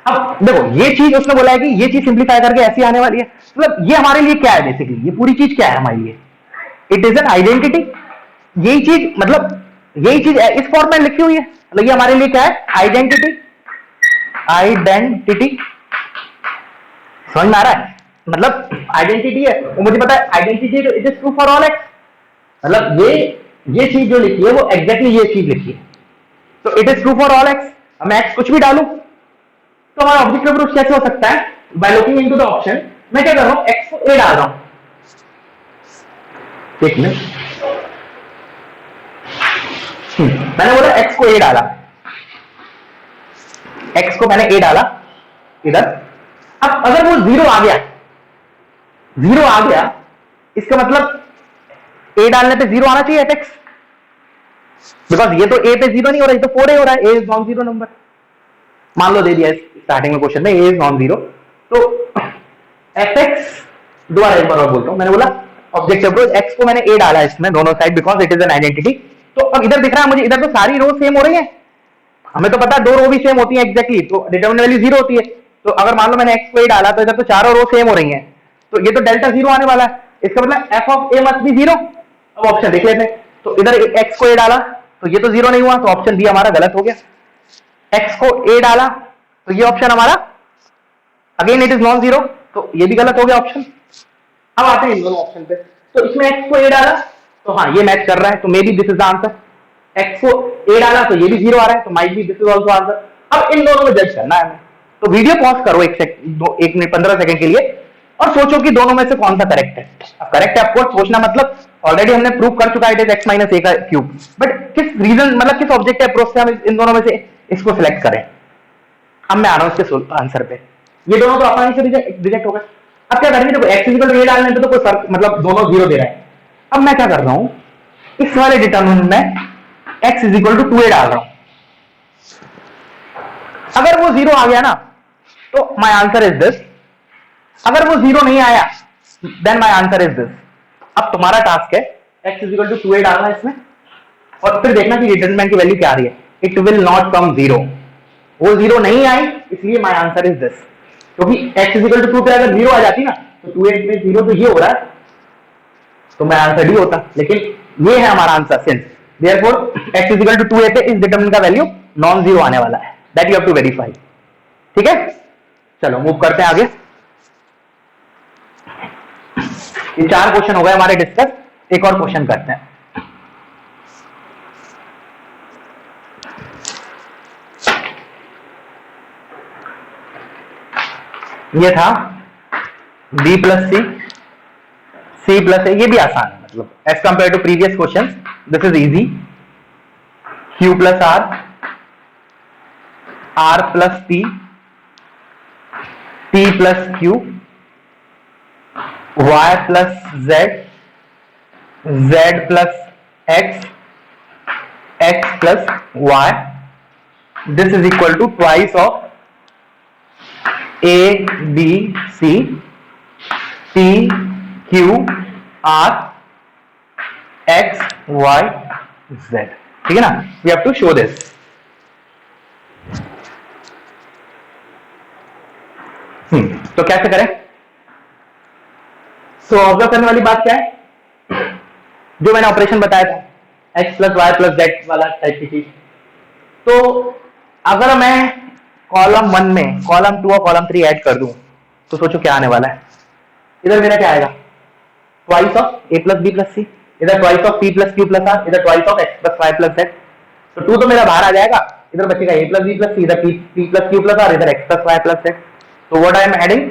अब देखो ये चीज उसने बोला है कि ये चीज सिंप्लीफाई करके ऐसी आने वाली है, मतलब ये हमारे लिए क्या है बेसिकली, ये पूरी चीज क्या है हमारे लिए, इट इज एन आइडेंटिटी। यही चीज मतलब यही चीज इस फॉर्म में लिखी हुई है, मतलब ये हमारे लिए क्या है, आइडेंटिटी। आइडेंटिटी समझ में आ रहा है, मतलब आइडेंटिटी है, वो मुझे पता है identity it is true for all x, मतलब ये चीज जो लिखी है वो एग्जैक्टली ये चीज लिखी है, तो it is true for all x. अब मैं एक्स कुछ भी डालूं तो हमारा ऑब्जेक्टिव प्रूफ कैसे हो सकता है, by looking into the option. मैं क्या कर रहा हूं, एक्स को ए डाल रहा हूं, एक मिनट, मैंने बोला एक्स को ए डाला, एक्स को मैंने ए डाला इधर। अब अगर वो जीरो आ गया, जीरो आ गया, इसका मतलब ए डालने पे जीरो आना चाहिए एफ एक्स, बिकॉज ये तो ए पे जीरो नहीं हो रहा है, ये तो 4a हो रहा है, ए इज नॉन जीरो नंबर। मान लो दे दिया स्टार्टिंग में क्वेश्चन में ए इज नॉन जीरो, तो एफ एक्स दोबारा एक बार और बोलता हूं, मैंने बोला ऑब्जेक्टिव रो एक्स को मैंने ए डाला इसमें दोनों side because it is an identity. तो अब इधर दिख रहा है मुझे, इधर तो सारी रो सेम हो रही है, हमें तो पता है दो रो भी सेम होती है एग्जैक्टली, तो डिटरमिनेंट वैल्यू जीरो होती है। तो अगर मान लो मैंने एक्स को ए डाला तो इधर तो चारों रो सेम हो रही है, तो ये तो डेल्टा जीरो आने वाला है, इसका मतलब F of A must be zero. अब ऑप्शन देख लेते हैं, तो इधर एक्स को ए डाला तो ये तो जीरो नहीं हुआ, तो ऑप्शन बी हमारा गलत हो गया। एक्स को ए डाला तो ये ऑप्शन हमारा again it is non zero, तो ये भी गलत हो गया ऑप्शन। अब आते हैं इन दोनों ऑप्शन पे, तो इसमें एक्स को ए डाला तो हाँ ये मैच कर रहा है, तो may be this is the answer. X को ए डाला तो ये भी जीरो आ रहा है, तो might be this is also answer. अब इन दोनों में जज करना है हमें, तो वीडियो पॉज करो एक मिनट 15 सेकंड के लिए और सोचो कि दोनों में से कौन सा करेक्ट है। अब करेक्ट है ऑफकोर्स सोचना, मतलब ऑलरेडी हमने प्रूव कर चुका है it is x minus a का क्यूब, बट किस रीजन मतलब किस ऑब्जेक्टिव अप्रोच से हम इन दोनों में से इसको सिलेक्ट करें। अब मैं आ रहा हूं इसके आंसर पे, ये दोनों तो आसानी से रिजेक्ट हो गए। अब क्या करेंगे, देखो एक्स इक्वल टू ए डालने पे तो कोई फर्क, मतलब दोनों जीरो दे रहा है। अब मैं क्या कर रहा हूं, इस वाले डिटरमिनेंट में x is equal to 2a डाल रहा हूं। अगर वो जीरो आ गया ना तो माय आंसर इज दिस, अगर वो जीरो नहीं आया then my answer is this. अब तुम्हारा टास्क है x is equal to 2a डालना इसमें और फिर देखना कि डिटरमिनेंट की वैल्यू क्या आ रही है। It will not come zero, वो जीरो नहीं आई, इसलिए माय आंसर इज दिस। क्योंकि x इज इक्वल टू 2 पे अगर जीरो आ जाती ना तो 2a में जीरो तो ये हो रहा है, तो मैं आंसर डी होता, लेकिन ये है हमारा answer since therefore x is equal to 2a पे इस डिटरमिनेंट का वैल्यू नॉन जीरो आने वाला है, that you have to verify. ठीक है, चलो मूव करते हैं आगे। ये 4 क्वेश्चन हो गए हमारे डिस्कस, एक और क्वेश्चन करते हैं। ये था b plus c plus a, ये भी आसान है, मतलब as compare to previous question this is easy. q plus r plus p plus q, y plus z plus x plus y, this is equal to twice of a b c p q r x y z। ठीक है ना, we have to show this. तो कैसे करें, तो observe करने वाली बात क्या है, जो मैंने ऑपरेशन बताया था x plus Y plus z वाला टाइप की चीज, तो अगर मैं कॉलम 1 में कॉलम 2 और कॉलम 3 ऐड कर दूं तो सोचो क्या आने वाला है। इधर मेरा क्या आएगा, twice of a plus b plus c, इधर twice of p plus q plus r, इधर twice of x plus y plus z। तो 2 तो मेरा बाहर आ जाएगा, इधर बचेगा a plus b plus c, इधर p plus q plus r, इधर x plus y plus z। तो what I am adding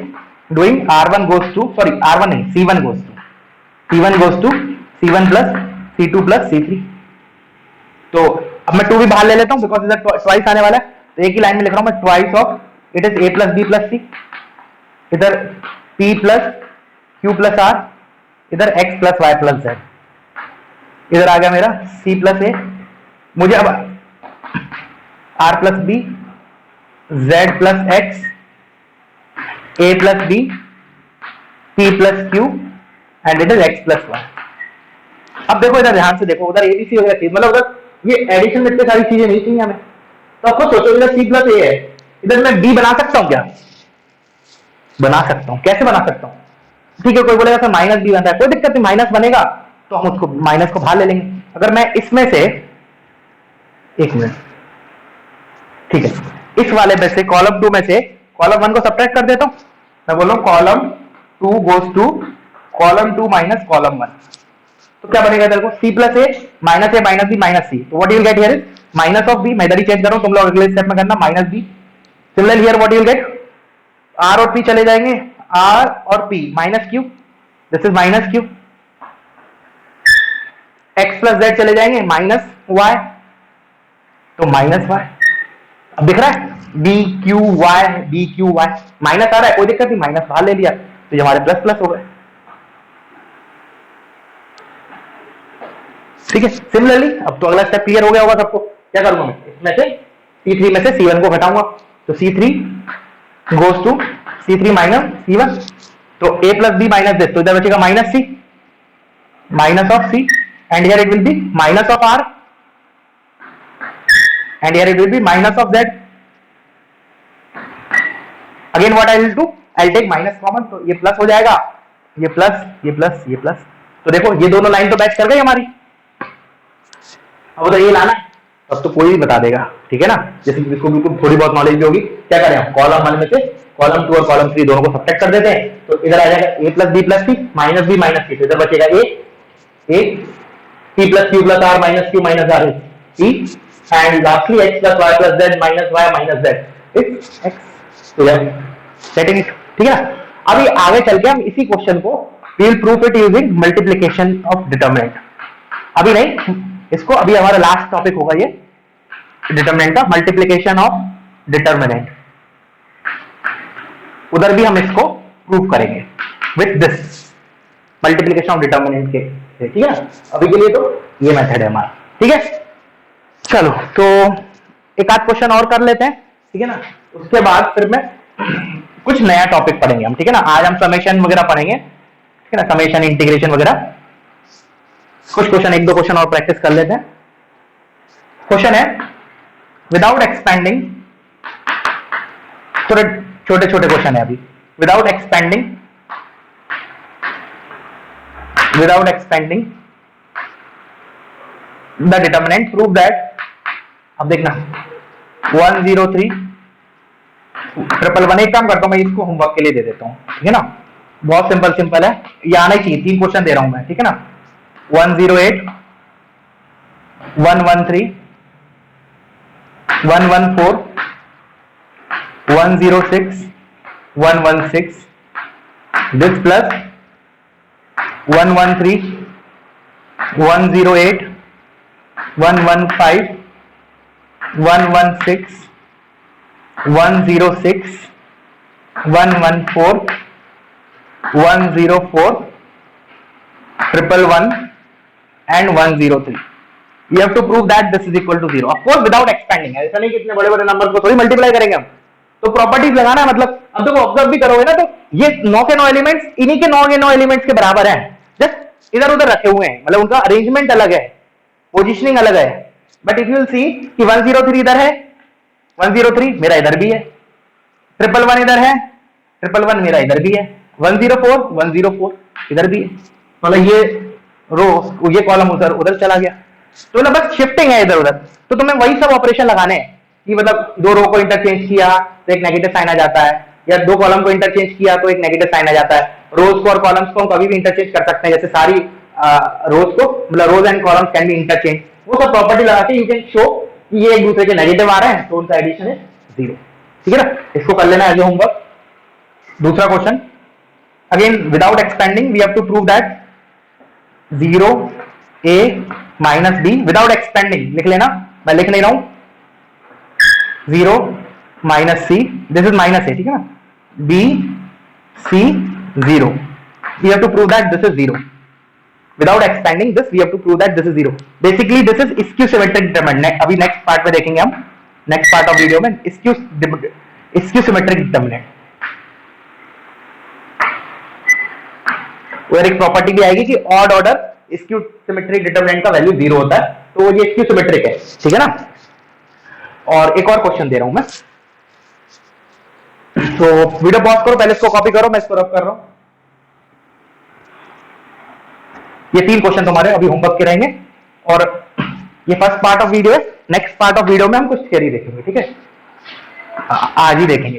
doing r1 goes to, sorry r1 नहीं c1 goes to, C1 goes to C1 plus C2 plus C3। तो अब मैं 2 भी बाहर ले लेता हूं बिकॉज इधर ट्वाइस आने वाला है, तो एक ही लाइन में लिख रहा हूं मैं, twice of it is A plus B plus C, इधर P plus Q plus R, इधर X plus Y plus Z, इधर आ गया मेरा C प्लस A। मुझे अब R plus B, Z plus X, A plus B, P plus Q and it is X plus Y। अब देखो इधर ध्यान से देखो, उधर ABC वगैरह चीज, मतलब उधर ये एडिशन में इतनी सारी चीजें नहीं चाहिए हमें, तो आपको सोचो इधर C प्लस A है, इधर मैं B बना सकता हूं क्या? बना सकता हूं। कैसे बना सकता हूं? ठीक है, कोई बोलेगा सर माइनस B बन रहा है, कोई दिक्कत नहीं, माइनस बनेगा तो हम उसको माइनस को बाहर ले लेंगे। अगर मैं इसमें से, एक मिनट, ठीक है, इस वाले में से कॉलम 2 में से कॉलम 1 को सब्ट्रैक्ट कर देता हूं, मैं बोल रहा हूं column 2 goes to column 2 minus column 1, तो क्या बनेगा इधर को? C plus A minus A minus B minus C, तो what you will get here is minus of B। मैं इधर ही चेंज कर रहा हूं, तुम लोग अगले स्टेप में करना minus B। Similarly here what you will gate, R और P चले जाएंगे, R और P minus Q, this is minus Q, X plus Z चले जाएंगे माइनस Y, तो माइनस Y। अब दिख रहा है B Q Y माइनस आ रहा है, कोई दिक्कत नहीं, माइनस बाहर ले लिया तो ये हमारे प्लस प्लस हो गए। ठीक है, सिमिलरली अब तो अगला स्टेप क्लियर हो गया होगा सबको। क्या करूंगा मैं, इसमें से C3 में से C1 को घटाऊंगा, तो C3 goes to C3 minus C1, तो A plus B minus Z, तो इधर बचेगा minus C, minus of C, and here it will be minus of R, and here it will be minus of Z। Again what I will do, I take minus common, तो ये plus हो जाएगा, ये plus ये plus ये plus, तो देखो ये दोनों लाइन तो मैच कर गई हमारी। अब तो ये लाना है, अब तो कोई भी बता देगा, ठीक है ना, जैसे जिसको बिल्कुल थोड़ी बहुत नॉलेज भी होगी। क्या करें हम, कॉलम 1 में से कॉलम 2 और कॉलम 3 दोनों को सब्ट्रैक्ट कर देते हैं, तो इधर आ जाएगा A plus B plus C minus B minus C, तो इधर बचेगा A P plus Q plus R minus Q minus R P, and lastly X plus Y plus Z minus Y minus Z is X। तो यार setting it, ठीक है ना। अभी आगे चल के हम इसी क्वेश्चन को we will proof it using multiplication of determinant. अभी नहीं, इसको अभी हमारा लास्ट टॉपिक होगा ये डिटरमिनेंट का, मल्टीप्लिकेशन ऑफ डिटरमिनेंट। उधर भी हम इसको प्रूव करेंगे with this multiplication of determinant के, ठीक है ना। अभी के लिए तो ये मेथड है हमारा, ठीक है। चलो तो एक आध क्वेश्चन और कर लेते हैं, ठीक है ना, उसके बाद फिर मैं कुछ नया टॉपिक पढ़ेंगे हम, ठीक है ना। आज हम समेशन वगैरह पढ़ेंगे, ठीक है ना, समेशन इंटीग्रेशन वगैरह। कुछ क्वेश्चन, एक दो क्वेश्चन और प्रैक्टिस कर लेते हैं। क्वेश्चन है विदाउट एक्सपेंडिंग, थोड़े छोटे छोटे क्वेश्चन है अभी। Without expanding the determinant prove that, अब देखना 103 111, एक काम करता हूं मैं इसको होमवर्क के लिए दे देता हूं, ठीक है ना, बहुत सिंपल है, ये आना ही चाहिए। 3 क्वेश्चन दे रहा हूं मैं, ठीक है ना। 108 113 114 106 116, this plus 113 108 115 116 106 114 104 111 and 103. You have to prove that this is equal to 0. Of course without expanding. ऐसा नहीं कि इतने बड़े बड़े नंबर को थोड़ी मल्टीप्लाई करेंगे हम, तो प्रॉपर्टीज लगाना है। मतलब अब देखो ऑब्जर्व भी करोगे ना, तो ये 9 के 9 एलिमेंट्स इन्हीं के 9 के 9 एलिमेंट्स के बराबर हैं, जस्ट इधर उधर रखे हुए हैं, मतलब उनका अरेंजमेंट अलग है, पोजिशनिंग अलग है। But if you will see कि 103 इधर है, 103 मेरा इधर भी है, 111 इधर है, 111 मेरा इधर भी है, 104 104 इधर भी है, मतलब ये रो, ये कॉलम उधर उधर चला गया, तो मतलब बस शिफ्टिंग है इधर उधर। तो तुम्हें वही सब ऑपरेशन लगाने हैं कि मतलब 2 रो को इंटरचेंज किया तो एक नेगेटिव साइन आ जाता है, या 2 कॉलम को इंटरचेंज किया तो एक नेगेटिव साइन आ जाता है। रोज को और कॉलम्स को हम कभी भी इंटरचेंज कर सकते हैं, जैसे सारी रोज को, मतलब rows and columns can be interchange. वो सब प्रॉपर्टी लगा के यू कैन शो कि ये एक दूसरे के नेगेटिव आ रहे हैं, तो उनका एडिशन है 0, ठीक है ना। इसको कर लेना एज होमवर्क। दूसरा question, again without expanding we have to prove that 0 a minus b without expanding लिख लेना, मैं लिख नहीं रहा हूं, 0 minus c, this is minus a, ठीक है ना, b c 0, we have to prove that this is 0 without expanding this, we have to prove that this is 0. basically this is skew symmetric determinant. अभी next part में देखेंगे हम, next part of video में skew symmetric determinant. और एक property भी आएगी कि odd order skew symmetric determinant का वैल्यू 0 होता है, तो ये स्क्यू सिमेट्रिक है, ठीक है ना. और एक और क्वेश्चन दे रहा हूं मैं, तो वीडियो पॉज करो, पहले इसको कॉपी करो, मैं इसको रब कर रहा हूं. ये 3 क्वेश्चन तुम्हारे अभी होमवर्क के रहेंगे, और ये फर्स्ट पार्ट ऑफ वीडियो है. नेक्स्ट पार्ट ऑफ वीडियो में हम कुछ थ्योरी देखेंगे, ठीक है, आज ही देखेंगे.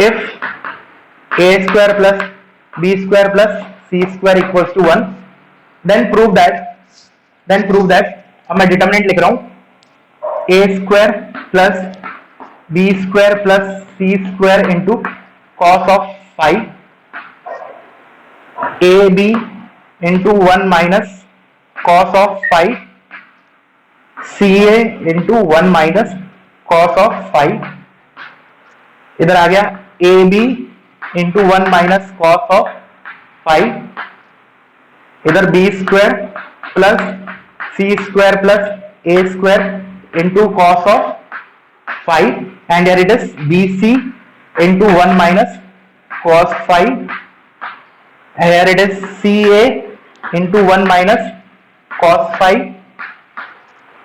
If a square plus B square plus c square equals to 1, then prove that, अब मैं डिटरमिनेंट लिख रहा हूं, a square plus B square plus c square into cos of five, a b into 1 minus cos of 5, c a into 1 minus cos of 5, इधर आ गया a b into 1 minus cos of 5, इधर b square plus c square plus A square into cos of 5, and here it is b c into 1 minus cos 5, here it is CA into 1 minus cos 5,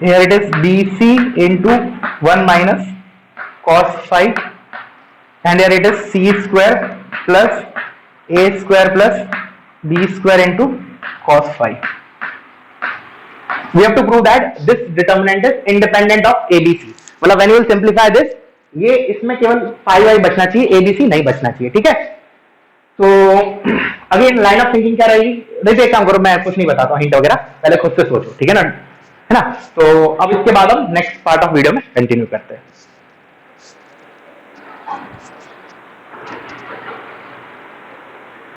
here it is BC into 1 minus cos 5, and here it is C square plus A square plus B square into cos 5. We have to prove that this determinant is independent of ABC. मतलब when you will simplify this, ये इसमें केवल phi y बचना चाहिए, ABC नहीं बचना चाहिए, ठीक है. तो अगेन लाइन ऑफ थिंकिंग क्या रहेगी, देखिए एक काम करो, मैं कुछ नहीं बताता हिंट वगैरह, पहले खुद से सोचो, ठीक है ना. तो अब इसके बाद हम नेक्स्ट पार्ट ऑफ वीडियो में कंटिन्यू करते हैं.